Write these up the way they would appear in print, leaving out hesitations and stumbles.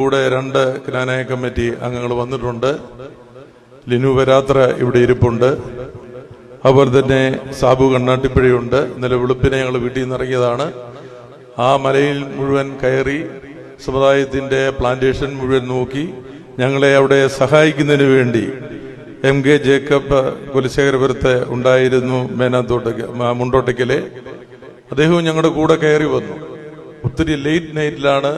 കൂടെ 2 ക്നാനായ കമ്മിറ്റി അംഗങ്ങൾ വന്നിട്ടുണ്ട്. ലിനു വരാത്ര ഇവിടെ ഇരിപ്പുണ്ട്. അതുപോലെ തന്നെ സാബു കണ്ണാട്ടിപ്പുഴയുണ്ട്. ഇന്നലെ വെളുപ്പിനെ ഞങ്ങൾ വീട്ടിൽ നിന്ന് ഇറങ്ങിയതാണ്. ആ മലയിൽ മുഴുവൻ കയറി സമുദായത്തിന്റെ പ്ലാന്റേഷൻ മുഴുവൻ നോക്കി ഞങ്ങളെ അവിടെ സഹായിക്കുന്നതിന് വേണ്ടി MK ജേക്കബ് കുലശേഖരപുരത്ത് ഉണ്ടായിരുന്നു. മുണ്ടോട്ടയ്ക്കലെ അദ്ദേഹവും ഞങ്ങളുടെ കൂടെ കയറി വന്നു. ഒത്തിരി ലേറ്റ് നൈറ്റിലാണ്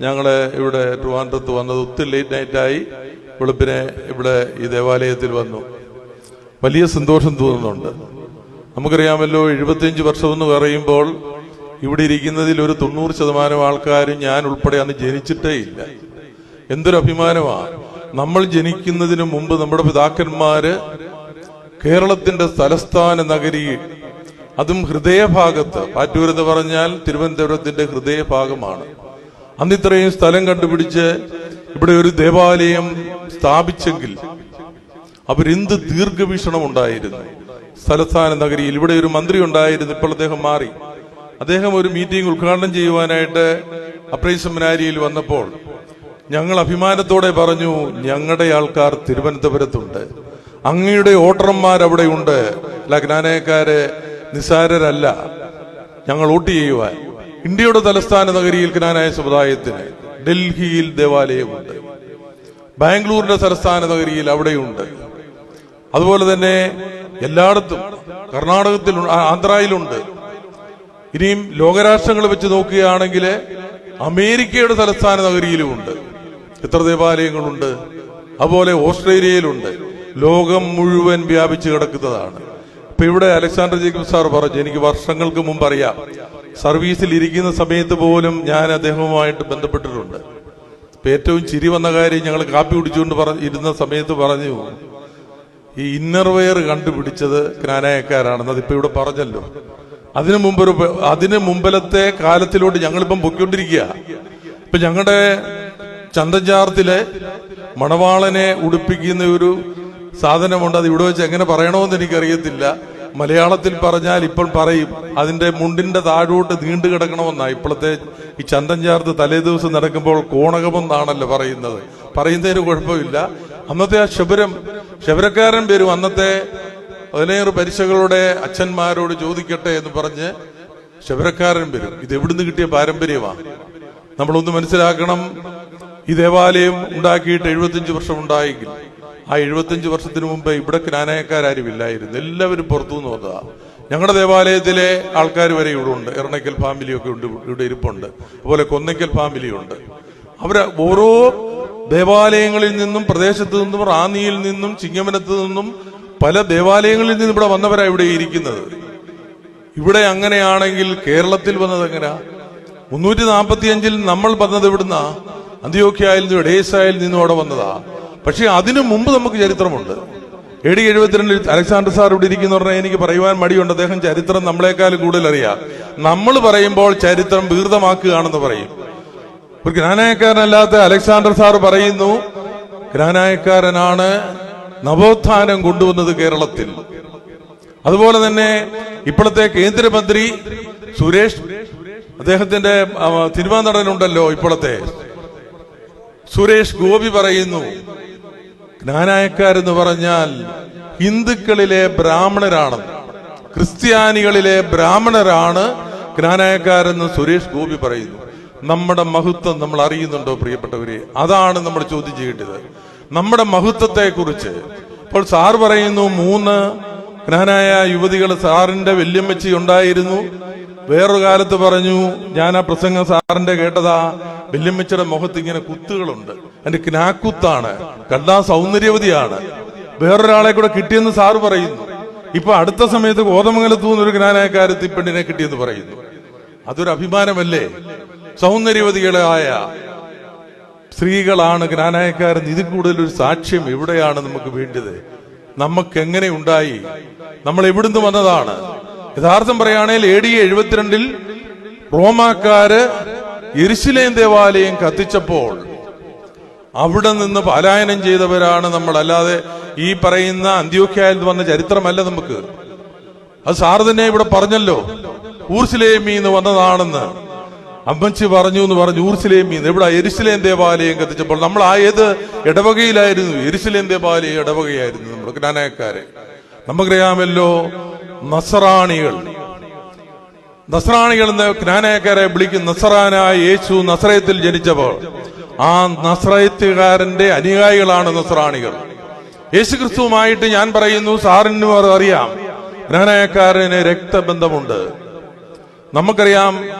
ഞങ്ങൾ ഇവിടെ ട്രിവാൻഡ്രത്ത് വന്നത്. ഒത്തിരി ലേറ്റ് നൈറ്റായി വെളുപ്പിനെ ഇവിടെ ഈ ദേവാലയത്തിൽ വന്നു. വലിയ സന്തോഷം തോന്നുന്നുണ്ട്. നമുക്കറിയാമല്ലോ, 75 വർഷമെന്ന് പറയുമ്പോൾ ഇവിടെ ഇരിക്കുന്നതിൽ ഒരു 90% ആൾക്കാരും ഞാൻ ഉൾപ്പെടെ അന്ന് ജനിച്ചിട്ടേ ഇല്ല. എന്തൊരു അഭിമാനമാണ്. നമ്മൾ ജനിക്കുന്നതിന് മുമ്പ് നമ്മുടെ പിതാക്കന്മാര് കേരളത്തിന്റെ തലസ്ഥാന നഗരി, അതും ഹൃദയഭാഗത്ത്, പാറ്റൂർ എന്ന് പറഞ്ഞാൽ തിരുവനന്തപുരത്തിന്റെ ഹൃദയഭാഗമാണ്. അന്ന് ഇത്രയും സ്ഥലം കണ്ടുപിടിച്ച് ഇവിടെ ഒരു ദേവാലയം സ്ഥാപിച്ചെങ്കിൽ അവരെന്ത് ദീർഘവീക്ഷണം ഉണ്ടായിരുന്നു. തലസ്ഥാന നഗരിയിൽ ഇവിടെ ഒരു മന്ത്രി ഉണ്ടായിരുന്നു. ഇപ്പോൾ അദ്ദേഹം മാറി. അദ്ദേഹം ഒരു മീറ്റിംഗ് ഉദ്ഘാടനം ചെയ്യുവാനായിട്ട് അപ്രൈസ് സെമിനാരിയിൽ വന്നപ്പോൾ ഞങ്ങൾ അഭിമാനത്തോടെ പറഞ്ഞു, ഞങ്ങളുടെ ആൾക്കാർ തിരുവനന്തപുരത്തുണ്ട്, അങ്ങയുടെ വോട്ടർമാരവിടെ ഉണ്ട്, ക്നാനായക്കാര് നിസാരരല്ല, ഞങ്ങൾ വോട്ട് ചെയ്യുവാൻ. ഇന്ത്യയുടെ തലസ്ഥാന നഗരിയിൽ ക്നാനായ സമുദായത്തിന് ഡൽഹിയിൽ ദേവാലയമുണ്ട്, ബാംഗ്ലൂരിന്റെ തലസ്ഥാന നഗരിയിൽ അവിടെയുണ്ട്, അതുപോലെ തന്നെ എല്ലായിടത്തും, കർണാടകത്തിൽ, ആന്ധ്രയിലുണ്ട്. ഇനിയും ലോകരാഷ്ട്രങ്ങൾ വെച്ച് നോക്കുകയാണെങ്കിൽ അമേരിക്കയുടെ തലസ്ഥാന നഗരിയിലുമുണ്ട്. എത്ര ദേവാലയങ്ങളുണ്ട്. അതുപോലെ ഓസ്ട്രേലിയയിലുണ്ട്. ലോകം മുഴുവൻ വ്യാപിച്ചു കിടക്കുന്നതാണ്. ഇപ്പൊ ഇവിടെ അലക്സാണ്ടർ ജേക്കബ് സാർ പറഞ്ഞു, എനിക്ക് വർഷങ്ങൾക്ക് മുമ്പ് അറിയാം. സർവീസിൽ ഇരിക്കുന്ന സമയത്ത് പോലും ഞാൻ അദ്ദേഹവുമായിട്ട് ബന്ധപ്പെട്ടിട്ടുണ്ട്. ഇപ്പൊ ഏറ്റവും ചിരി വന്ന കാര്യം, ഞങ്ങൾ കാപ്പി കുടിച്ചുകൊണ്ട് ഇരുന്ന സമയത്ത് പറഞ്ഞു, ഈ ഇന്നർവെയർ കണ്ടുപിടിച്ചത് ക്നാനായക്കാരാണെന്ന്. അതിപ്പോ ഇവിടെ പറഞ്ഞല്ലോ. അതിനു മുമ്പിലത്തെ കാലത്തിലോട്ട് ഞങ്ങളിപ്പം പൊയ്ക്കൊണ്ടിരിക്കുക. ഇപ്പൊ ഞങ്ങളുടെ ചന്തഞ്ചാർത്തിലെ മണവാളനെ ഉടുപ്പിക്കുന്ന ഒരു സാധനമുണ്ട്. അത് ഇവിടെ വെച്ച് എങ്ങനെ പറയണമെന്ന് എനിക്കറിയത്തില്ല. മലയാളത്തിൽ പറഞ്ഞാൽ ഇപ്പോൾ പറയും, അതിന്റെ മുണ്ടിന്റെ താഴോട്ട് നീണ്ടു കിടക്കണമെന്നാ. ഇപ്പോഴത്തെ ഈ ചന്തഞ്ചാർത്ത് തലേ ദിവസം നടക്കുമ്പോൾ കോണകമെന്നാണല്ലോ പറയുന്നത്. പറയുന്നതിന് കുഴപ്പമില്ല. അന്നത്തെ ആ ശബരക്കാരൻ പേരും അന്നത്തെ 17 പരിശകളുടെ അച്ഛന്മാരോട് ചോദിക്കട്ടെ എന്ന് പറഞ്ഞ് ശബരക്കാരൻ വരും. ഇത് എവിടുന്ന് കിട്ടിയ പാരമ്പര്യമാണ്. നമ്മളൊന്ന് മനസ്സിലാക്കണം. ഈ ദേവാലയം ഉണ്ടാക്കിയിട്ട് 75 വർഷം ഉണ്ടായെങ്കിൽ ആ 75 വർഷത്തിന് മുമ്പ് ഇവിടെ ക്നാനായക്കാരും ഇല്ലായിരുന്നു. എല്ലാവരും പുറത്തുനിന്ന് വന്നതാ. ഞങ്ങളുടെ ദേവാലയത്തിലെ ആൾക്കാർ വരെ ഇവിടെ ഉണ്ട്. എറണക്കൽ ഫാമിലിയൊക്കെ ഉണ്ട്, ഇവിടെ ഇരിപ്പുണ്ട്. അതുപോലെ കൊന്നയ്ക്കൽ ഫാമിലിയുണ്ട്. അവര് ഓരോ ദേവാലയങ്ങളിൽ നിന്നും, പ്രദേശത്ത് നിന്നും, റാന്നിയിൽ നിന്നും, ചിങ്ങമനത്ത് നിന്നും, പല ദേവാലയങ്ങളിൽ നിന്നും ഇവിടെ വന്നവരാണ് ഇവിടെ ഇരിക്കുന്നത്. ഇവിടെ അങ്ങനെയാണെങ്കിൽ കേരളത്തിൽ വന്നത് എങ്ങനെയാ? 345 നമ്മൾ വന്നത് ഇവിടുന്ന അന്ത്യോക്യയിൽ നിന്നും എഡേസായിൽ നിന്നും അവിടെ വന്നതാ. പക്ഷെ അതിനു മുമ്പ് നമുക്ക് ചരിത്രമുണ്ട്. AD 72 അലക്സാണ്ടർ സാർ ഇവിടെ ഇരിക്കുന്ന പറഞ്ഞാൽ എനിക്ക് പറയുവാൻ മടിയുണ്ട്. അദ്ദേഹം ചരിത്രം നമ്മളെക്കാൾ കൂടുതൽ അറിയാം. നമ്മൾ പറയുമ്പോൾ ചരിത്രം വികൃതമാക്കുകയാണെന്ന് പറയും. ഒരു ക്നാനായക്കാരനല്ലാത്ത അലക്സാണ്ടർ സാർ പറയുന്നു, ക്നാനായക്കാരനാണ് നവോത്ഥാനം കൊണ്ടുവന്നത് കേരളത്തിൽ. അതുപോലെ തന്നെ ഇപ്പോഴത്തെ കേന്ദ്രമന്ത്രി സുരേഷ്, അദ്ദേഹത്തിന്റെ തിരുവാതിരയുണ്ടല്ലോ, ഇപ്പോഴത്തെ സുരേഷ് ഗോപി പറയുന്നു, ക്നാനായക്കാരെന്ന് പറഞ്ഞാൽ ഹിന്ദുക്കളിലെ ബ്രാഹ്മണരാണെന്ന്, ക്രിസ്ത്യാനികളിലെ ബ്രാഹ്മണരാണ് ക്നാനായക്കാരെന്ന് സുരേഷ് ഗോപി പറയുന്നു. നമ്മുടെ മഹത്വം നമ്മൾ അറിയുന്നുണ്ടോ പ്രിയപ്പെട്ടവരെ? അതാണ് നമ്മൾ ചോദ്യം ചെയ്യേണ്ടത്, നമ്മുടെ മഹത്വത്തെ കുറിച്ച്. ഇപ്പോൾ സാർ പറയുന്നു 3 ക്നാനായ യുവതികൾ സാറിന്റെ വല്യമ്മച്ചി ഉണ്ടായിരുന്നു. വേറൊരു കാലത്ത് പറഞ്ഞു, ഞാൻ ആ പ്രസംഗം സാറിന്റെ കേട്ടതാ, വല്യമ്മച്ചിയുടെ മുഖത്ത് ഇങ്ങനെ കുത്തുകളുണ്ട്, എന്റെ ക്നാക്കുത്താണ്, കണ്ടാ സൗന്ദര്യവതിയാണ്, വേറൊരാളെ കൂടെ കിട്ടിയെന്ന് സാറ് പറയുന്നു. ഇപ്പൊ അടുത്ത സമയത്ത് കോതമംഗലത്തു നിന്നൊരു ക്നാനായക്കാരത്തി പെണ്ണിനെ കിട്ടിയെന്ന് പറയുന്നു. അതൊരു അഭിമാനമല്ലേ? സൗന്ദര്യവതികളായ സ്ത്രീകളാണ് ക്നാനായക്കാരെന്ന്. ഇതിൽ കൂടുതലൊരു സാക്ഷ്യം എവിടെയാണ് നമുക്ക് വേണ്ടത്? നമുക്ക് എങ്ങനെ ഉണ്ടായി? നമ്മൾ എവിടുന്ന് വന്നതാണ്? യഥാർത്ഥം പറയുകയാണെങ്കിൽ AD 72 റോമാക്കാര് യെരുശലേം ദേവാലയം കത്തിച്ചപ്പോൾ അവിടെ നിന്ന് പലായനം ചെയ്തവരാണ് നമ്മൾ. അല്ലാതെ ഈ പറയുന്ന അന്ത്യോക്യയിൽ വന്ന ചരിത്രമല്ല നമുക്ക്. അത് സാർ തന്നെ ഇവിടെ പറഞ്ഞല്ലോ, ഊർശലേമിൽ നിന്ന് വന്നതാണെന്ന്. അമ്മച്ചി പറഞ്ഞു എന്ന് പറഞ്ഞു ഊർസിലേമിൽ നിന്ന്. ഇവിടെ യെരുശലേം ദേവാലയം കത്തിച്ചപ്പോൾ നമ്മൾ ഏത് ഇടവകയിലായിരുന്നു? യെരുശലേം ദേവാലയം ഇടവകയായിരുന്നു നമ്മൾ ക്നാനായക്കാരെ. നമുക്കറിയാമല്ലോ, നസ്രാണികൾ എന്ന് ക്നാനായക്കാരെ വിളിക്കും. നസ്രാനായ യേശു നസ്രയത്തിൽ ജനിച്ചപ്പോൾ ആ നസ്രയത്തുകാരന്റെ അനുയായികളാണ് നസ്രാണികൾ. യേശുക്രിസ്തുവുമായിട്ട് ഞാൻ പറയുന്നു, സാറിന് അറിയാം, ക്നാനായക്കാരന് രക്തബന്ധമുണ്ട്. നമുക്കറിയാം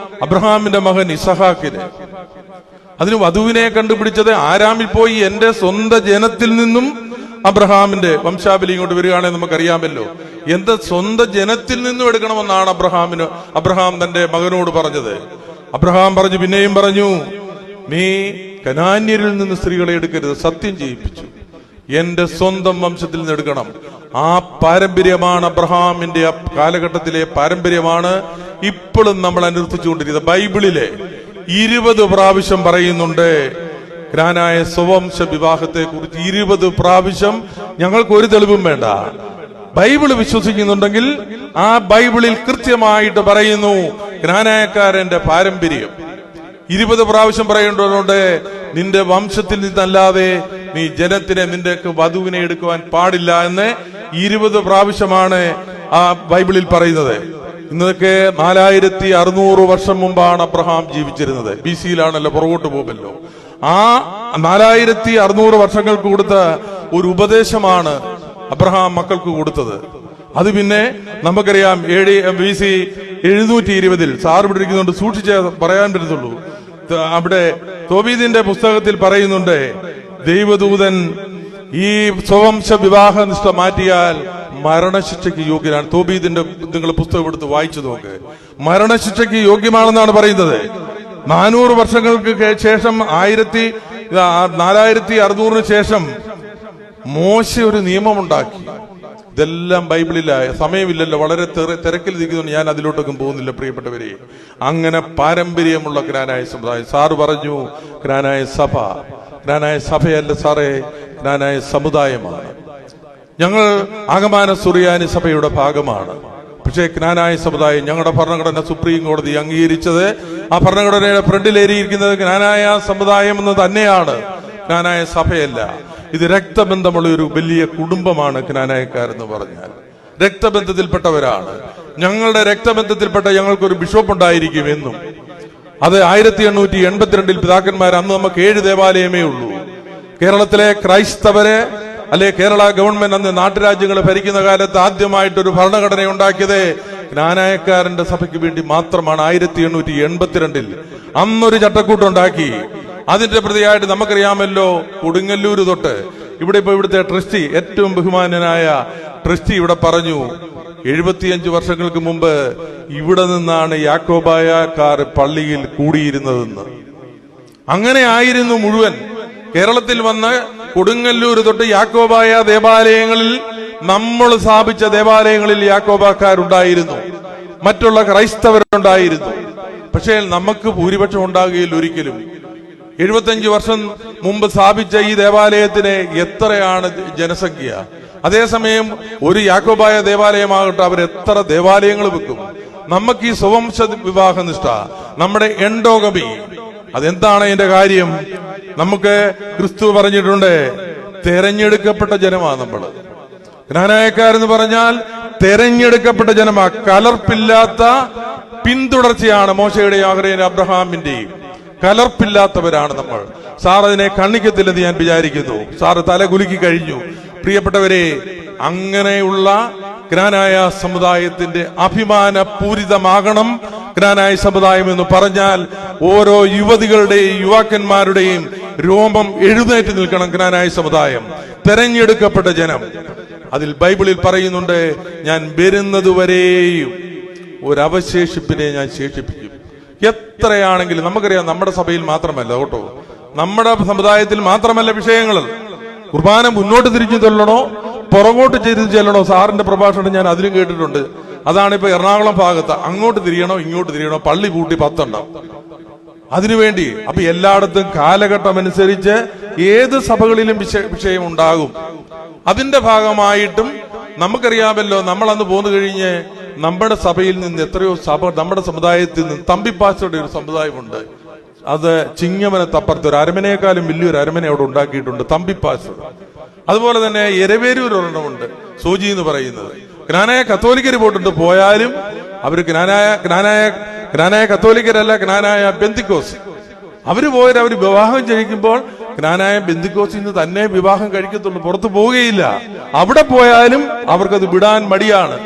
അബ്രഹാമിന്റെ മകൻ ഇസഹാക്കിന്. അതിന് വധുവിനെ കണ്ടുപിടിച്ചത് ആരാമിൽ പോയി എന്റെ സ്വന്തം ജനത്തിൽ നിന്നും അബ്രഹാമിന്റെ വംശാവലി ഇങ്ങോട്ട് വരികയാണെന്ന് നമുക്കറിയാമല്ലോ. എന്റെ സ്വന്തം ജനത്തിൽ നിന്നും എടുക്കണമെന്നാണ് അബ്രഹാം തന്റെ മകനോട് പറഞ്ഞത്. അബ്രഹാം പറഞ്ഞു, പിന്നെയും പറഞ്ഞു, നീ കനാന്യരിൽ നിന്ന് സ്ത്രീകളെ എടുക്കരുത്, സത്യം ചെയ്യിപ്പിച്ചു. എന്റെ സ്വന്തം വംശത്തിൽ നിന്ന് എടുക്കണം. ആ പാരമ്പര്യമാണ് അബ്രഹാമിന്റെ കാലഘട്ടത്തിലെ പാരമ്പര്യമാണ് ഇപ്പോഴും നമ്മൾ അനുവർത്തിച്ചുകൊണ്ടിരിക്കുന്നത്. ബൈബിളിലെ 20 പ്രാവശ്യം പറയുന്നുണ്ട് ക്നാനായ സ്വവംശ വിവാഹത്തെ കുറിച്ച്. 20 പ്രാവശ്യം. ഞങ്ങൾക്ക് ഒരു തെളിവും വേണ്ട. ബൈബിള് വിശ്വസിക്കുന്നുണ്ടെങ്കിൽ ആ ബൈബിളിൽ കൃത്യമായിട്ട് പറയുന്നു ക്നാനായക്കാരന്റെ പാരമ്പര്യം. 20 പ്രാവശ്യം പറയുന്നുണ്ട്, നിന്റെ വംശത്തിൽ നിന്നല്ലാതെ നീ ജനത്തിനെ, നിന്റെ വധുവിനെ എടുക്കുവാൻ പാടില്ല എന്ന് 20 പ്രാവശ്യമാണ് ആ ബൈബിളിൽ പറയുന്നത്. ഇന്നൊക്കെ 4600 വർഷം മുമ്പാണ് അബ്രഹാം ജീവിച്ചിരുന്നത്. BC-യിലാണല്ലോ, പുറകോട്ട് പോകുമല്ലോ. ആ 4600 വർഷങ്ങൾക്ക് കൊടുത്ത ഒരു ഉപദേശമാണ് അബ്രഹാം മക്കൾക്ക് കൊടുത്തത്. അത് പിന്നെ നമുക്കറിയാം BC 720 സാർ ഇവിടെ ഇരിക്കുന്നുണ്ട്, സൂക്ഷിച്ചേ പറയാൻ പറ്റത്തുള്ളൂ. അവിടെ തോബീദിന്റെ പുസ്തകത്തിൽ പറയുന്നുണ്ട്, ദൈവദൂതൻ ഈ സ്വവംശ വിവാഹ നിഷ്ഠ മാറ്റിയാൽ മരണശിക്ഷയ്ക്ക് യോഗ്യനാണ്. തോബീദിന്റെ നിങ്ങൾ പുസ്തകം എടുത്ത് വായിച്ചു നോക്ക്. മരണശിക്ഷയ്ക്ക് യോഗ്യമാണെന്നാണ് പറയുന്നത്. 400 വർഷങ്ങൾക്ക് ശേഷം 4600 ശേഷം മോശ ഒരു നിയമമുണ്ടാക്കി. ഇതെല്ലാം ബൈബിളിലായ സമയമില്ലല്ലോ, വളരെ തിരക്കിൽ ഇരിക്കുന്നു, ഞാൻ അതിലോട്ടൊന്നും പോകുന്നില്ല പ്രിയപ്പെട്ടവരെ. അങ്ങനെ പാരമ്പര്യമുള്ള ക്നാനായ സമുദായം. സാറ് പറഞ്ഞു ക്നാനായ സഭ. ക്നാനായ സഭയല്ല സാറേ, ക്നാനായ സമുദായമാണ്. ഞങ്ങൾ ആഗമാന സുറിയാനി സഭയുടെ ഭാഗമാണ്. പക്ഷേ ക്നാനായ സമുദായം, ഞങ്ങളുടെ ഭരണഘടന സുപ്രീം കോടതി അംഗീകരിച്ചത്, ആ ഭരണഘടനയുടെ ഫ്രണ്ടിലേറിയിരിക്കുന്നത് ക്നാനായ സമുദായം എന്ന് തന്നെയാണ്, ക്നാനായ സഭയല്ല. ഇത് രക്തബന്ധമുള്ള ഒരു വലിയ കുടുംബമാണ് ക്നാനായക്കാരെന്ന് പറഞ്ഞാൽ. രക്തബന്ധത്തിൽപ്പെട്ടവരാണ്. ഞങ്ങളുടെ രക്തബന്ധത്തിൽപ്പെട്ട ഞങ്ങൾക്കൊരു ബിഷപ്പ് ഉണ്ടായിരിക്കും എന്നും. അത് 1882 പിതാക്കന്മാർ. അന്ന് നമുക്ക് 7 ദേവാലയമേ ഉള്ളൂ. കേരളത്തിലെ ക്രൈസ്തവരെ അല്ലെ കേരള ഗവൺമെന്റ് അന്ന് നാട്ടുരാജ്യങ്ങളെ ഭരിക്കുന്ന കാലത്ത് ആദ്യമായിട്ടൊരു ഭരണഘടന ഉണ്ടാക്കിയത് ക്നാനായക്കാരന്റെ സഭയ്ക്ക് വേണ്ടി മാത്രമാണ്. 1882 അന്നൊരു ചട്ടക്കൂട്ടുണ്ടാക്കി. അതിന്റെ പ്രതിയായിട്ട് നമുക്കറിയാമല്ലോ, കൊടുങ്ങല്ലൂര് തൊട്ട് ഇവിടുത്തെ ട്രസ്റ്റി, ഏറ്റവും ബഹുമാനനായ ട്രസ്റ്റി ഇവിടെ പറഞ്ഞു, 75 വർഷങ്ങൾക്ക് മുമ്പ് ഇവിടെ നിന്നാണ് യാക്കോബായക്കാർ പള്ളിയിൽ കൂടിയിരുന്നതെന്ന്. അങ്ങനെ ആയിരുന്നു മുഴുവൻ കേരളത്തിൽ വന്ന് കൊടുങ്ങല്ലൂർ തൊട്ട് യാക്കോബായ ദേവാലയങ്ങളിൽ, നമ്മൾ സ്ഥാപിച്ച ദേവാലയങ്ങളിൽ യാക്കോബാക്കാരുണ്ടായിരുന്നു, മറ്റുള്ള ക്രൈസ്തവരുണ്ടായിരുന്നു. പക്ഷേ നമുക്ക് ഭൂരിപക്ഷം ഉണ്ടാകുകയില്ല ഒരിക്കലും. 75 വർഷം മുമ്പ് സ്ഥാപിച്ച ഈ ദേവാലയത്തിന് എത്രയാണ് ജനസംഖ്യ? അതേസമയം ഒരു യാക്കോബായ ദേവാലയമാകട്ടെ, അവർ എത്ര ദേവാലയങ്ങൾ വെക്കും. നമുക്ക് ഈ സ്വവംശ വിവാഹ നിഷ്ഠ, നമ്മുടെ എൻഡോഗമി, അതെന്താണ് അതിന്റെ കാര്യം? നമുക്ക് ക്രിസ്തു പറഞ്ഞിട്ടുണ്ട്, തെരഞ്ഞെടുക്കപ്പെട്ട ജനമാണ് നമ്മള്. ക്നാനായക്കാരെന്ന് പറഞ്ഞാൽ തെരഞ്ഞെടുക്കപ്പെട്ട ജനമാ. കലർപ്പില്ലാത്ത പിന്തുടർച്ചയാണ് മോശയുടെയും ആഗ്രഹം അബ്രഹാമിന്റെയും. കലർപ്പില്ലാത്തവരാണ് നമ്മൾ. സാർ അതിനെ കണ്ണിക്കത്തില്ലെന്ന് ഞാൻ വിചാരിക്കുന്നു. സാറ് തല കുലുക്കി കഴിഞ്ഞു. പ്രിയപ്പെട്ടവരെ, അങ്ങനെയുള്ള ക്നാനായ സമുദായത്തിന്റെ അഭിമാനപൂരിതമാകണം ക്നാനായ സമുദായം എന്ന് പറഞ്ഞാൽ ഓരോ യുവതികളുടെയും യുവാക്കന്മാരുടെയും രോമം എഴുന്നേറ്റ് നിൽക്കണം. ക്നാനായ സമുദായം, തെരഞ്ഞെടുക്കപ്പെട്ട ജനം. അതിൽ ബൈബിളിൽ പറയുന്നുണ്ട്, ഞാൻ വരുന്നതുവരെയും ഒരവശേഷിപ്പിനെ ഞാൻ ശേഷിപ്പിക്കും. എത്രയാണെങ്കിലും നമുക്കറിയാം, നമ്മുടെ സഭയിൽ മാത്രമല്ല കേട്ടോ, നമ്മുടെ സമുദായത്തിൽ മാത്രമല്ല വിഷയങ്ങൾ. കുർബാന മുന്നോട്ട് തിരിച്ചു ചെല്ലണോ പുറകോട്ട് തിരിച്ചു ചെല്ലണോ? സാറിന്റെ പ്രഭാഷണം ഞാൻ അതിലും കേട്ടിട്ടുണ്ട്. അതാണ് ഇപ്പൊ എറണാകുളം ഭാഗത്ത്, അങ്ങോട്ട് തിരിയണോ ഇങ്ങോട്ട് തിരിയണോ, പള്ളി പൂട്ടി 10 ഉണ്ടാവും അതിനുവേണ്ടി. അപ്പൊ എല്ലായിടത്തും കാലഘട്ടം അനുസരിച്ച് ഏത് സഭകളിലും വിഷയം ഉണ്ടാകും. അതിന്റെ ഭാഗമായിട്ടും നമുക്കറിയാമല്ലോ, നമ്മൾ അന്ന് പോന്നു കഴിഞ്ഞ് നമ്മുടെ സഭയിൽ നിന്ന് എത്രയോ സഭ, നമ്മുടെ സമുദായത്തിൽ നിന്ന് തമ്പിപ്പാച്ചയുടെ ഒരു സമുദായമുണ്ട്. അത് ചിങ്ങവനത്തപ്പുറത്ത് ഒരു അരമനയെക്കാളും വലിയൊരു അരമന അവിടെ ഉണ്ടാക്കിയിട്ടുണ്ട്, തമ്പിപ്പാച്ച. അതുപോലെ തന്നെ എരവേരൂർ ഒരെണ്ണമുണ്ട്, സോജി എന്ന് പറയുന്നത്. ജ്ഞാനായ കത്തോലിക്കര് പോയിട്ടുണ്ട്, പോയാലും അവര് ജ്ഞാനായ കത്തോലിക്കരല്ല, ജ്ഞാനായ ബെന്തിക്കോസ്. അവര് പോയാൽ അവര് വിവാഹം കഴിക്കുമ്പോൾ ജ്ഞാനായ ബെന്തിക്കോസിൽ നിന്ന് തന്നെ വിവാഹം കഴിക്കത്തുള്ളൂ, പുറത്തു പോവുകയില്ല. അവിടെ പോയാലും അവർക്കത് വിടാൻ മടിയാണ്.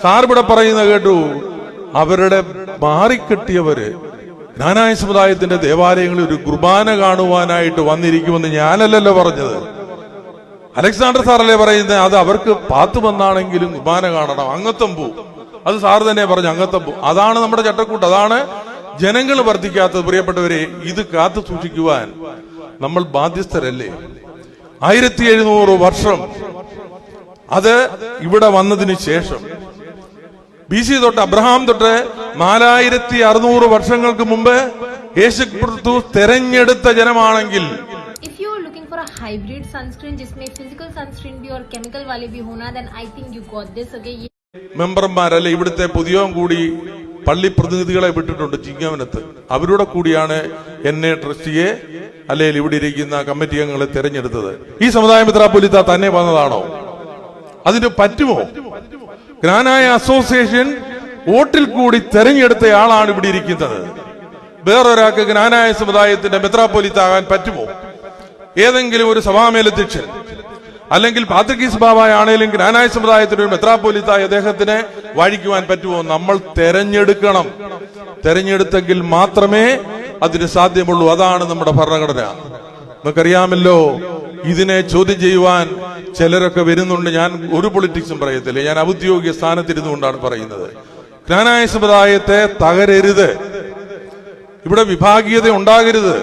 സാർ ഇവിടെ പറയുന്ന കേട്ടു, അവരുടെ മാറിക്കെട്ടിയവര് ജ്ഞാനായ സമുദായത്തിന്റെ ദേവാലയങ്ങളിൽ ഒരു കുർബാന കാണുവാനായിട്ട് വന്നിരിക്കുമെന്ന് ഞാനല്ലല്ലോ പറഞ്ഞത്, അലക്സാണ്ടർ സാറല്ലേ പറയുന്നത്. അത് അവർക്ക് പാത്തു വന്നാണെങ്കിലും കുർബാന കാണണം, അംഗത്വം പോവും. അത് സാറ് തന്നെ പറഞ്ഞു, അംഗത്വം പോവും. അതാണ് നമ്മുടെ ചട്ടക്കൂട്ട്, അതാണ് ജനങ്ങൾ വർദ്ധിക്കാത്തത്. പ്രിയപ്പെട്ടവരെ, ഇത് കാത്തു സൂക്ഷിക്കുവാൻ നമ്മൾ ബാധ്യസ്ഥരല്ലേ? 1700 വർഷം അത് ഇവിടെ വന്നതിന് ശേഷം, BC തൊട്ട്, അബ്രഹാം തൊട്ട് 4600 വർഷങ്ങൾക്ക് മുമ്പ് യേശുക്രിസ്തു തെരഞ്ഞെടുത്ത ജനമാണെങ്കിൽ, for a hybrid sunscreen जिसमें physical sunscreen भी और chemical वाले भी होना, then I think you got this. Okay, മെമ്പർമാരല്ലേ ഇവിടുത്തെ പുതിയവും കൂടി പള്ളി പ്രതിനിധികളെ വിട്ടിട്ടുണ്ട് ചിങ്ങവനത്ത്. അവരുടെ കൂടിയാണ് എന്നെ ട്രസ്റ്റിയെ അല്ലെങ്കിൽ ഇവിടെ ഇരിക്കുന്ന കമ്മിറ്റി അംഗങ്ങളെ തെരഞ്ഞെടുത്തത്. ഈ സമുദായ മെത്രാപ്പൊലീത്ത തന്നെ വന്നതാണോ? അതിന് പറ്റുമോ? ജ്ഞാനായ അസോസിയേഷൻ വോട്ടിൽ കൂടി തെരഞ്ഞെടുത്തയാളാണ് ഇവിടെ ഇരിക്കുന്നത്. വേറൊരാൾക്ക് ജ്ഞാനായ സമുദായത്തിന്റെ മെത്രാപ്പൊലീത്ത ആകാൻ പറ്റുമോ? ഏതെങ്കിലും ഒരു സഭാമേലധ്യക്ഷൻ അല്ലെങ്കിൽ പാത്രിക്കീസ് ബാബായാണെങ്കിലും ജ്ഞാനായ സമുദായത്തിന്റെ ഒരു മെത്രാപ്പൊലീത്തായി അദ്ദേഹത്തിന് വാഴിക്കുവാൻ പറ്റുമോ? നമ്മൾ തെരഞ്ഞെടുക്കണം. തെരഞ്ഞെടുത്തെങ്കിൽ മാത്രമേ അതിന് സാധ്യമുള്ളൂ. അതാണ് നമ്മുടെ ഭരണഘടന. നമുക്കറിയാമല്ലോ, ഇതിനെ ചോദ്യം ചെയ്യുവാൻ ചിലരൊക്കെ വരുന്നുണ്ട്. ഞാൻ ഒരു പൊളിറ്റിക്സും പറയത്തില്ല, ഞാൻ ഔദ്യോഗിക സ്ഥാനത്തിരുന്നുകൊണ്ടാണ് പറയുന്നത്. ജ്ഞാനായ സമുദായത്തെ തകരരുത്, ഇവിടെ വിഭാഗീയത ഉണ്ടാകരുത്,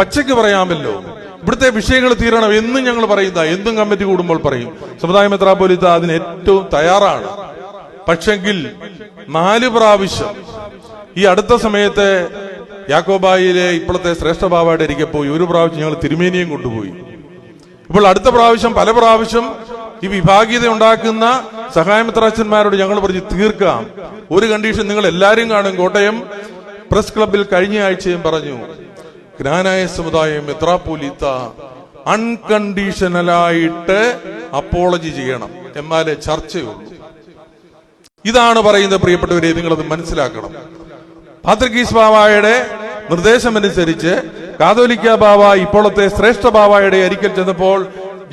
പച്ചയ്ക്ക് പറയാമല്ലോ. ഇവിടുത്തെ വിഷയങ്ങൾ തീരണം എന്നും ഞങ്ങൾ പറയുന്ന, എന്തും കമ്മിറ്റി കൂടുമ്പോൾ പറയും. സമുദായ മെത്രാപ്പൊലീത്ത അതിന് ഏറ്റവും തയ്യാറാണ്. പക്ഷെങ്കിൽ 4 പ്രാവശ്യം ഈ അടുത്ത സമയത്ത് യാക്കോബായിലെ ഇപ്പോഴത്തെ ശ്രേഷ്ഠ ബാബയുടെ അരികെ പോയി. ഒരു പ്രാവശ്യം ഞങ്ങൾ തിരുമേനിയും കൊണ്ടുപോയി. ഇപ്പോൾ അടുത്ത പ്രാവശ്യം പല പ്രാവശ്യം ഈ വിഭാഗീയത ഉണ്ടാക്കുന്ന സഹായമെത്രാച്ചന്മാരോട് ഞങ്ങൾ പറഞ്ഞ് തീർക്കാം. ഒരു കണ്ടീഷൻ, നിങ്ങൾ എല്ലാവരും കാണും. കോട്ടയം പ്രസ് ക്ലബിൽ കഴിഞ്ഞ ആഴ്ചയും പറഞ്ഞു, ജ്ഞാനായ സമുദായം മെത്രാപ്പൊലീത്ത അൺകണ്ടീഷണലായിട്ട് അപ്പോളജി ചെയ്യണം, എന്നാലേ ചർച്ചയുള്ളൂ. ഇതാണ് പറയുന്നത്. പ്രിയപ്പെട്ടവരെ, നിങ്ങളത് മനസ്സിലാക്കണം. പാത്രിക്കീസ് ബാവായുടെ നിർദ്ദേശമനുസരിച്ച് കാതോലിക്ക ബാവ ഇപ്പോഴത്തെ ശ്രേഷ്ഠ ബാവായുടെ അരിക്കൽ ചെന്നപ്പോൾ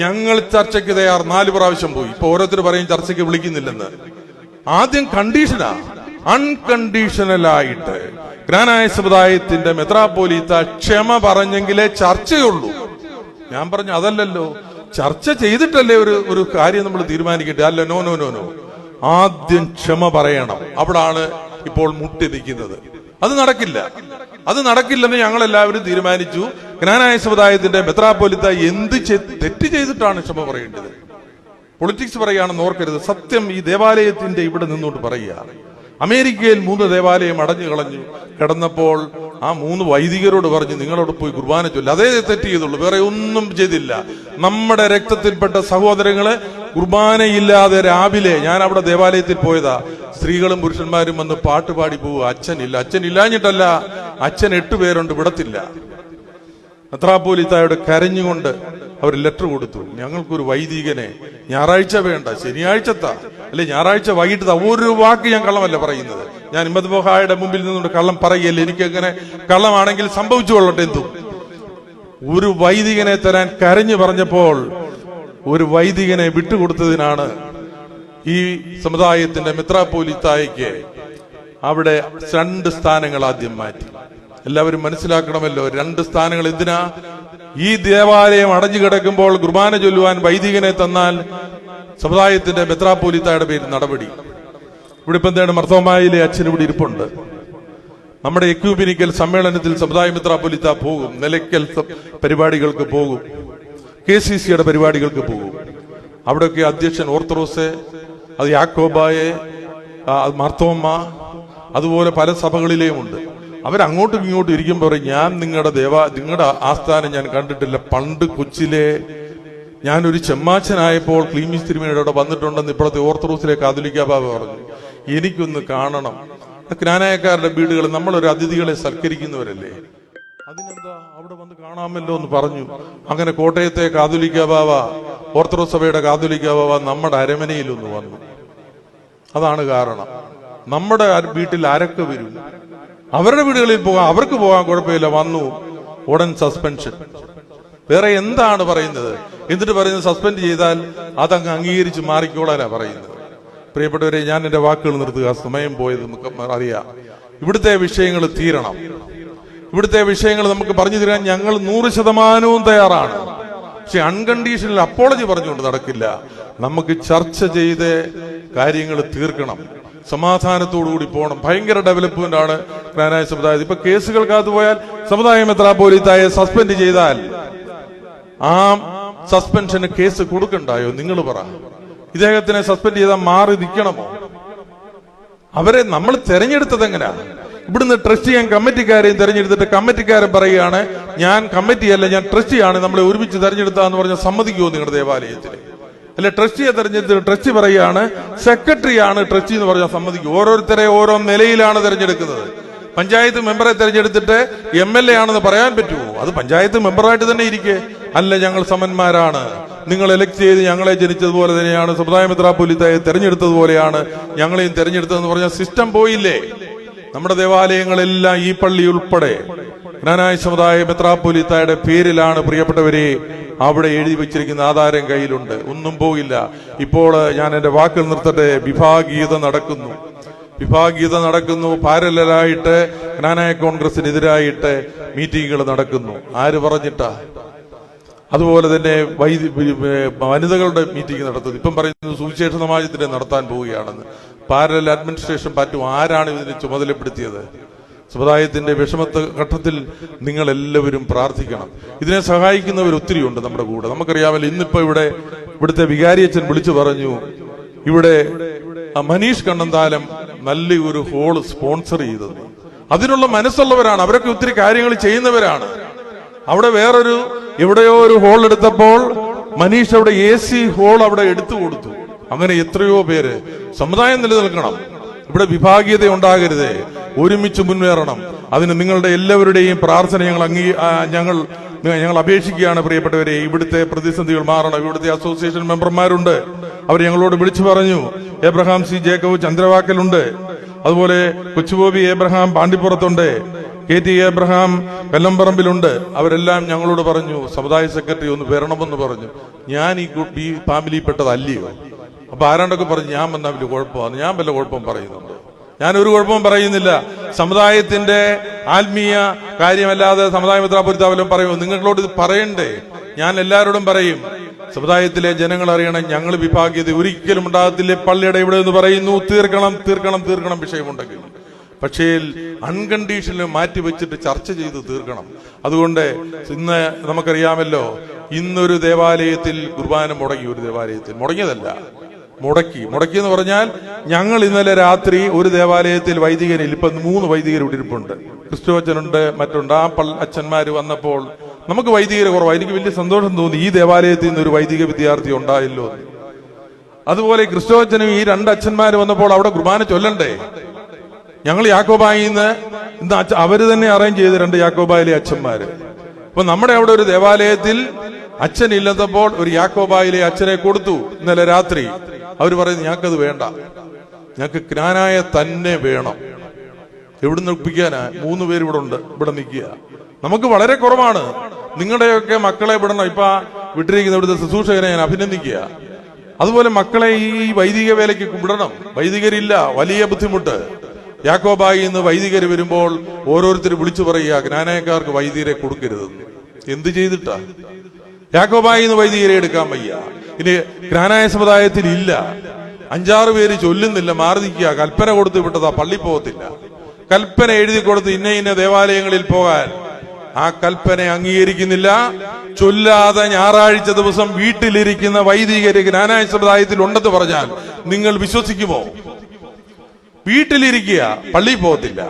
ഞങ്ങൾ ചർച്ചയ്ക്ക് തയ്യാർ. 4 പ്രാവശ്യം പോയി. ഇപ്പൊ ഓരോരുത്തർ പറയും ചർച്ചയ്ക്ക് വിളിക്കുന്നില്ലെന്ന്. ആദ്യം കണ്ടീഷനാ, അൺകണ്ടീഷണലായിട്ട് ജ്ഞാനായ സമുദായത്തിന്റെ മെത്രാപ്പൊലീത്ത ക്ഷമ പറഞ്ഞെങ്കിലേ ചർച്ചയുള്ളൂ. ഞാൻ പറഞ്ഞു, അതല്ലല്ലോ, ചർച്ച ചെയ്തിട്ടല്ലേ ഒരു കാര്യം നമ്മൾ തീരുമാനിക്കട്ടെ. അല്ല, നോ നോ നോ നോ, ആദ്യം ക്ഷമ പറയണം. അവിടാണ് ഇപ്പോൾ മുട്ടി നിൽക്കുന്നത്. അത് നടക്കില്ല, അത് നടക്കില്ലെന്ന് ഞങ്ങൾ എല്ലാവരും തീരുമാനിച്ചു. ജ്ഞാനായ സമുദായത്തിന്റെ മെത്രാപ്പൊലീത്ത എന്ത് തെറ്റ് ചെയ്തിട്ടാണ് ക്ഷമ പറയേണ്ടത്? പൊളിറ്റിക്സ് പറയുകയാണെന്ന് ഓർക്കരുത്. സത്യം ഈ ദേവാലയത്തിന്റെ ഇവിടെ നിന്നുകൊണ്ട് പറയുക. അമേരിക്കയിൽ 3 ദേവാലയം അടഞ്ഞു കളഞ്ഞു കിടന്നപ്പോൾ ആ 3 വൈദികരോട് പറഞ്ഞു, നിങ്ങളോട് പോയി കുർബാന ചൊല്ല. അതേ തെറ്റ് ചെയ്തുള്ളൂ, വേറെ ഒന്നും ചെയ്തില്ല. നമ്മുടെ രക്തത്തിൽപ്പെട്ട സഹോദരങ്ങള് കുർബാനയില്ലാതെ രാവിലെ, ഞാൻ അവിടെ ദേവാലയത്തിൽ പോയതാ, സ്ത്രീകളും പുരുഷന്മാരും വന്ന് പാട്ടുപാടി പോവുക. അച്ഛനില്ലാഞ്ഞിട്ടല്ല, അച്ഛൻ 8 പേരുണ്ട്, വിടത്തില്ല. മെത്രാപ്പൊലീത്തായോട് കരഞ്ഞുകൊണ്ട് അവർ ലെറ്റർ കൊടുത്തു, ഞങ്ങൾക്കൊരു വൈദികനെ ഞായറാഴ്ച വേണ്ട, ശനിയാഴ്ചത്താ, അല്ലെ ഞായറാഴ്ച വൈകിട്ടത്താ. ഒരു വാക്ക് ഞാൻ കള്ളമല്ല പറയുന്നത്. ഞാൻ ഇമ്മദ്ബോഹായുടെ മുമ്പിൽ നിന്നുകൊണ്ട് കള്ളം പറയല്ലേ. എനിക്കങ്ങനെ കള്ളമാണെങ്കിൽ സംഭവിച്ചു കൊള്ളട്ടെ. എന്തും ഒരു വൈദികനെ തരാൻ കരഞ്ഞു പറഞ്ഞപ്പോൾ ഒരു വൈദികനെ വിട്ടുകൊടുത്തതിനാണ് ഈ സമുദായത്തിന്റെ മെത്രാപ്പൊലീത്തായ്ക്ക് അവിടെ 2 സ്ഥാനങ്ങൾ ആദ്യം മാറ്റി. എല്ലാവരും മനസ്സിലാക്കണമല്ലോ, 2 സ്ഥാനങ്ങൾ എന്തിനാ? ഈ ദേവാലയം അടഞ്ഞു കിടക്കുമ്പോൾ കുർബാന ചൊല്ലുവാൻ വൈദികനെ തന്നാൽ സമുദായത്തിന്റെ മെത്രാപ്പൊലീത്തായുടെ പേരിൽ നടപടി. ഇവിടെ ഇപ്പം എന്താണ്, മർത്തോമായിലെ അച്ഛൻ ഇവിടെ ഇരിപ്പുണ്ട്. നമ്മുടെ എക്യൂബിനിക്കൽ സമ്മേളനത്തിൽ സമുദായ മെത്രാപ്പൊലീത്ത പോകും, നിലയ്ക്കൽ പരിപാടികൾക്ക് പോകും, KCCയുടെ പരിപാടികൾക്ക് പോകും. അവിടെയൊക്കെ അധ്യക്ഷൻ ഓർത്തഡോക്സ്, അത് യാക്കോബായെ, മർത്തോമ, അതുപോലെ പല സഭകളിലെയും ഉണ്ട്. അവരങ്ങോട്ടും ഇങ്ങോട്ടും ഇരിക്കുമ്പോൾ ഞാൻ നിങ്ങളുടെ ആസ്ഥാനം ഞാൻ കണ്ടിട്ടില്ല. പണ്ട് കൊച്ചിലെ ഞാനൊരു ചെമ്മാച്ചനായപ്പോൾ ക്ലീമീസ് തിരുമേനിയുടെ അവിടെ വന്നിട്ടുണ്ടെന്ന് ഇപ്പോഴത്തെ ഓർത്തഡോക്സിലെ കാതോലിക്ക ബാബ പറഞ്ഞു. എനിക്കൊന്ന് കാണണം. ജ്ഞാനായക്കാരുടെ വീടുകൾ നമ്മളൊരു അതിഥികളെ സൽക്കരിക്കുന്നവരല്ലേ, അതിനെന്താ അവിടെ വന്ന് കാണാമല്ലോ എന്ന് പറഞ്ഞു. അങ്ങനെ കോട്ടയത്തെ കാതോലിക്ക ബാവ, ഓർത്തഡോക്സ് സഭയുടെ കാതോലിക്ക ബാവ നമ്മുടെ അരമനയിൽ ഒന്ന് വന്നു. അതാണ് കാരണം. നമ്മുടെ വീട്ടിൽ ആരൊക്കെ വരും? അവരുടെ വീടുകളിൽ പോകാം, അവർക്ക് പോകാൻ കുഴപ്പമില്ല. വന്നു, ഉടൻ സസ്പെൻഷൻ. വേറെ എന്താണ് പറയുന്നത്? എന്നിട്ട് പറയുന്നത് സസ്പെൻഡ് ചെയ്താൽ അതങ്ങ് അംഗീകരിച്ച് മാറിക്കോളാനാ പറയുന്നത്. പ്രിയപ്പെട്ടവരെ, ഞാൻ എന്റെ വാക്കുകൾ നിർത്തുക, സമയം പോയത് നമുക്ക് അറിയാം. ഇവിടുത്തെ വിഷയങ്ങൾ തീരണം. ഇവിടുത്തെ വിഷയങ്ങൾ നമുക്ക് പറഞ്ഞു തരാൻ ഞങ്ങൾ 100% തയ്യാറാണ്. പക്ഷെ അൺകണ്ടീഷണൽ അപ്പോളജി പറഞ്ഞുകൊണ്ട് നടക്കില്ല. നമുക്ക് ചർച്ച ചെയ്ത് കാര്യങ്ങൾ തീർക്കണം, സമാധാനത്തോടുകൂടി പോകണം. ഭയങ്കര ഡെവലപ്മെന്റ് ആണ് ജ്ഞാനായ സമുദായം. ഇപ്പൊ കേസുകൾക്കകത്ത് പോയാൽ സമുദായ മെത്രാപ്പോലീത്തായെ സസ്പെൻഡ് ചെയ്താൽ ആ സസ്പെൻഷന് കേസ് കൊടുക്കണ്ടായോ? നിങ്ങൾ പറ. ഇദ്ദേഹത്തിനെ സസ്പെൻഡ് ചെയ്താൽ മാറി നിൽക്കണമോ? അവരെ നമ്മൾ തെരഞ്ഞെടുത്തത് എങ്ങനെയാ? ഇവിടുന്ന് ട്രസ്റ്റ് ചെയ്യാൻ കമ്മിറ്റിക്കാരെയും തെരഞ്ഞെടുത്തിട്ട് കമ്മിറ്റിക്കാരൻ പറയുകയാണ് ഞാൻ കമ്മിറ്റിയല്ല, ഞാൻ ട്രസ്റ്റിയാണ്, നമ്മളെ ഒരുമിച്ച് തെരഞ്ഞെടുത്താന്ന് പറഞ്ഞാൽ സമ്മതിക്കുമോ നിങ്ങളുടെ ദേവാലയത്തിൽ? അല്ലെ ട്രസ്റ്റിയെ തെരഞ്ഞെടുത്തിട്ട് ട്രസ്റ്റി പറയുകയാണ് സെക്രട്ടറിയാണ് ട്രസ്റ്റി എന്ന് പറഞ്ഞാൽ സമ്മതിക്കും? ഓരോരുത്തരെ ഓരോ നിലയിലാണ് തെരഞ്ഞെടുക്കുന്നത്. പഞ്ചായത്ത് മെമ്പറെ തെരഞ്ഞെടുത്തിട്ട് MLA ആണെന്ന് പറയാൻ പറ്റുമോ? അത് പഞ്ചായത്ത് മെമ്പറായിട്ട് തന്നെ ഇരിക്കെ. അല്ല, ഞങ്ങൾ സമന്മാരാണ്, നിങ്ങൾ എലക്ട് ചെയ്ത് ഞങ്ങളെ ജനിച്ചതുപോലെ തന്നെയാണ്, സമുദായ മെത്രാപ്പോലീത്തായെ തെരഞ്ഞെടുത്തതുപോലെയാണ് ഞങ്ങളെയും തെരഞ്ഞെടുത്തതെന്ന് പറഞ്ഞാൽ സിസ്റ്റം പോയില്ലേ? നമ്മുടെ ദേവാലയങ്ങളെല്ലാം ഈ പള്ളി ഉൾപ്പെടെ ജ്ഞാനായ സമുദായ മെത്രാപ്പോലീത്തായുടെ പേരിലാണ് പ്രിയപ്പെട്ടവരെ അവിടെ എഴുതി വെച്ചിരിക്കുന്ന ആധാരം കയ്യിലുണ്ട്. ഒന്നും പോകില്ല. ഇപ്പോൾ ഞാൻ എന്റെ വാക്കുകൾ നിർത്തട്ടെ. വിഭാഗീയത നടക്കുന്നു. പാരലായിട്ട് ജ്ഞാനായ കോൺഗ്രസിനെതിരായിട്ട് മീറ്റിങ്ങുകൾ നടക്കുന്നു. ആര് പറഞ്ഞിട്ടാ? അതുപോലെ തന്നെ വനിതകളുടെ മീറ്റിംഗ് നടത്തുന്നു. ഇപ്പം പറയുന്നത് സുവിശേഷ സമാജത്തിന്റെ നടത്താൻ പോവുകയാണെന്ന്. പാരലൽ അഡ്മിനിസ്ട്രേഷൻ പാർട്ടി ആരാണ് ഇതിനെ ചുമതലപ്പെടുത്തിയത്? സമുദായത്തിന്റെ വിഷമത്തെ ഘട്ടത്തിൽ നിങ്ങൾ എല്ലാവരും പ്രാർത്ഥിക്കണം. ഇതിനെ സഹായിക്കുന്നവർ ഒത്തിരി ഉണ്ട് നമ്മുടെ കൂടെ. നമുക്കറിയാമല്ലോ, ഇന്നിപ്പോ ഇവിടുത്തെ വികാരിയച്ഛൻ വിളിച്ചു പറഞ്ഞു, ഇവിടെ മനീഷ് കണ്ണന്താലം നല്ലൊരു ഹോള് സ്പോൺസർ ചെയ്തത്. അതിനുള്ള മനസ്സുള്ളവരാണ്, അവരൊക്കെ ഒത്തിരി കാര്യങ്ങൾ ചെയ്യുന്നവരാണ്. അവിടെ എവിടെയോ ഒരു ഹോൾ എടുത്തപ്പോൾ മനീഷ് അവിടെ AC ഹോൾ അവിടെ എടുത്തു കൊടുത്തു. അങ്ങനെ എത്രയോ പേര്. സമുദായം നിലനിൽക്കണം, ഇവിടെ വിഭാഗീയത ഉണ്ടാകരുത്, ഒരുമിച്ച് മുന്നേറണം. അതിന് നിങ്ങളുടെ എല്ലാവരുടെയും പ്രാർത്ഥന ഞങ്ങൾ അപേക്ഷിക്കുകയാണ്. പ്രിയപ്പെട്ടവരെ, ഇവിടുത്തെ പ്രതിസന്ധികൾ മാറണം. ഇവിടുത്തെ അസോസിയേഷൻ മെമ്പർമാരുണ്ട്, അവർ ഞങ്ങളോട് വിളിച്ചു പറഞ്ഞു. Abraham C. ജേക്കബ് ചന്ദ്രവാക്കലുണ്ട്, അതുപോലെ കൊച്ചുബോബി എബ്രഹാം പാണ്ടിപ്പുറത്തുണ്ട്, KT എബ്രഹാം കല്ലമ്പറമ്പിലുണ്ട്. അവരെല്ലാം ഞങ്ങളോട് പറഞ്ഞു സമുദായ സെക്രട്ടറി ഒന്ന് വരണമെന്ന് പറഞ്ഞു. ഞാൻ ഈ ഫാമിലിയിൽപ്പെട്ടതല്ലയോ? അപ്പൊ ആരാണ്ടൊക്കെ പറഞ്ഞു ഞാൻ വന്നാൽ വലിയ കുഴപ്പമാണ്. ഞാൻ വല്ല കുഴപ്പം പറയുന്നുണ്ട്? ഞാൻ ഒരു കുഴപ്പവും പറയുന്നില്ല. സമുദായത്തിന്റെ ആത്മീയ കാര്യമല്ലാതെ സമുദായ മെത്രാപ്പൊലീത്ത വല്ലതും പറയുമോ? നിങ്ങളോട് ഇത് പറയണ്ടേ? ഞാൻ എല്ലാവരോടും പറയും, സമുദായത്തിലെ ജനങ്ങൾ അറിയണം, ഞങ്ങൾ വിഭാഗീയത ഒരിക്കലും ഉണ്ടാകത്തില്ലേ. പള്ളിയുടെ ഇവിടെ എന്ന് പറയുന്നു, തീർക്കണം വിഷയമുണ്ടെങ്കിൽ. പക്ഷേ അൺകണ്ടീഷനിൽ മാറ്റിവെച്ചിട്ട് ചർച്ച ചെയ്ത് തീർക്കണം. അതുകൊണ്ട് ഇന്ന് നമുക്കറിയാമല്ലോ, ഇന്നൊരു ദേവാലയത്തിൽ കുർബാന മുടങ്ങി. ഒരു ദേവാലയത്തിൽ മുടങ്ങിയതല്ല, മുടക്കി എന്ന് പറഞ്ഞാൽ ഞങ്ങൾ ഇന്നലെ രാത്രി ഒരു ദേവാലയത്തിൽ വൈദികനിൽ ഇപ്പൊ 3 വൈദികർ ഇവിടെ ഇരിപ്പുണ്ട്. ക്രിസ്തുവച്ചനുണ്ട്, മറ്റുണ്ട്. ആ അച്ഛന്മാര് വന്നപ്പോൾ നമുക്ക് വൈദികരെ കുറവാണ്. എനിക്ക് വലിയ സന്തോഷം തോന്നി, ഈ ദേവാലയത്തിൽ നിന്ന് ഒരു വൈദിക വിദ്യാർത്ഥി ഉണ്ടായല്ലോ. അതുപോലെ ക്രിസ്തുവച്ചനും ഈ 2 അച്ഛന്മാര് വന്നപ്പോൾ അവിടെ കുർബാന ചൊല്ലണ്ടേ? ഞങ്ങൾ യാക്കോബായിന്ന് ഇന്ന് അവര് തന്നെ അറേഞ്ച് ചെയ്ത് 2 യാക്കോബായിലെ അച്ഛന്മാര്. അപ്പൊ നമ്മുടെ അവിടെ ഒരു ദേവാലയത്തിൽ അച്ഛൻ ഇല്ലാത്തപ്പോൾ ഒരു യാക്കോബായിലെ അച്ഛനെ കൊടുത്തു ഇന്നലെ രാത്രി. അവര് പറയുന്നു ഞങ്ങൾക്കത് വേണ്ട, ഞങ്ങൾക്ക് ജ്ഞാനായ തന്നെ വേണം. എവിടുന്ന് ഒപ്പിക്കാനാ? 3 പേര് ഇവിടെ ഉണ്ട്, ഇവിടെ നിൽക്കുക. നമുക്ക് വളരെ കുറവാണ്. നിങ്ങളുടെയൊക്കെ മക്കളെ വിടണം. ഇപ്പൊ വിട്ടിരിക്കുന്ന ഇവിടുത്തെ ശുശ്രൂഷകരെ ഞാൻ അഭിനന്ദിക്കുക. അതുപോലെ മക്കളെ ഈ വൈദിക വേലയ്ക്ക് വിടണം. വൈദികരില്ല, വലിയ ബുദ്ധിമുട്ട്. യാക്കോബായി ഇന്ന് വൈദികർ വരുമ്പോൾ ഓരോരുത്തർ വിളിച്ചു പറയുക ജ്ഞാനായക്കാർക്ക് വൈദികരെ കൊടുക്കരുതെന്ന്. എന്ത് ചെയ്തിട്ടാ? യാക്കോബായി ഇന്ന് വൈദികരെ എടുക്കാൻ വയ്യ. ഇനി ജ്ഞാനായ സമുദായത്തിൽ ഇല്ല, 5-6 പേര് ചൊല്ലുന്നില്ല, മാറി നിൽക്കുക. കൽപ്പന കൊടുത്ത് വിട്ടതാ, പള്ളി പോകത്തില്ല. കൽപ്പന എഴുതി കൊടുത്ത് ഇന്ന ദേവാലയങ്ങളിൽ പോകാൻ, ആ കൽപ്പന അംഗീകരിക്കുന്നില്ല. ചൊല്ലാതെ ഞായറാഴ്ച ദിവസം വീട്ടിലിരിക്കുന്ന വൈദികര് ജ്ഞാനായ സമുദായത്തിൽ ഉണ്ടെന്ന് പറഞ്ഞാൽ നിങ്ങൾ വിശ്വസിക്കുമോ? വീട്ടിലിരിക്കുക, പള്ളി പോകത്തില്ല.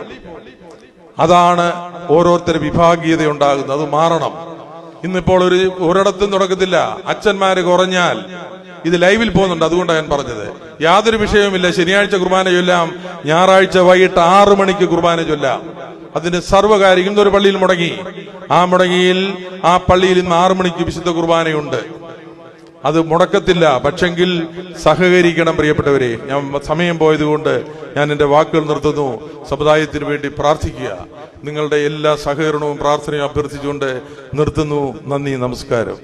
അതാണ് ഓരോരുത്തർ വിഭാഗീയത ഉണ്ടാകുന്നത്. അത് മാറണം. ഇന്നിപ്പോൾ ഒരിടത്തും തുടക്കത്തില്ല. അച്ഛന്മാര് കുറഞ്ഞാൽ ഇത് ലൈവിൽ പോകുന്നുണ്ട്, അതുകൊണ്ടാണ് ഞാൻ പറഞ്ഞത്. യാതൊരു വിഷയവുമില്ല. ശനിയാഴ്ച കുർബാന ചൊല്ലാം, ഞായറാഴ്ച വൈകിട്ട് 6 മണിക്ക് കുർബാന ചൊല്ലാം. അതിന്റെ സർവ്വകാര്യം ഇന്നൊരു പള്ളിയിൽ മുടങ്ങി. ആ മുടങ്ങിയിൽ ആ പള്ളിയിൽ ഇന്ന് 6 മണിക്ക് വിശുദ്ധ കുർബാനയുണ്ട്. അത് മുടക്കത്തില്ല. പക്ഷെങ്കിൽ സഹകരിക്കണം പ്രിയപ്പെട്ടവരെ. ഞാൻ സമയം പോയതുകൊണ്ട് ഞാൻ എന്റെ വാക്കുകൾ നിർത്തുന്നു. സമുദായത്തിന് വേണ്ടി പ്രാർത്ഥിക്കുക. നിങ്ങളുടെ എല്ലാ സഹകരണവും പ്രാർത്ഥനയും അഭ്യർത്ഥിച്ചുകൊണ്ട് നിർത്തുന്നു. നന്ദി, നമസ്കാരം.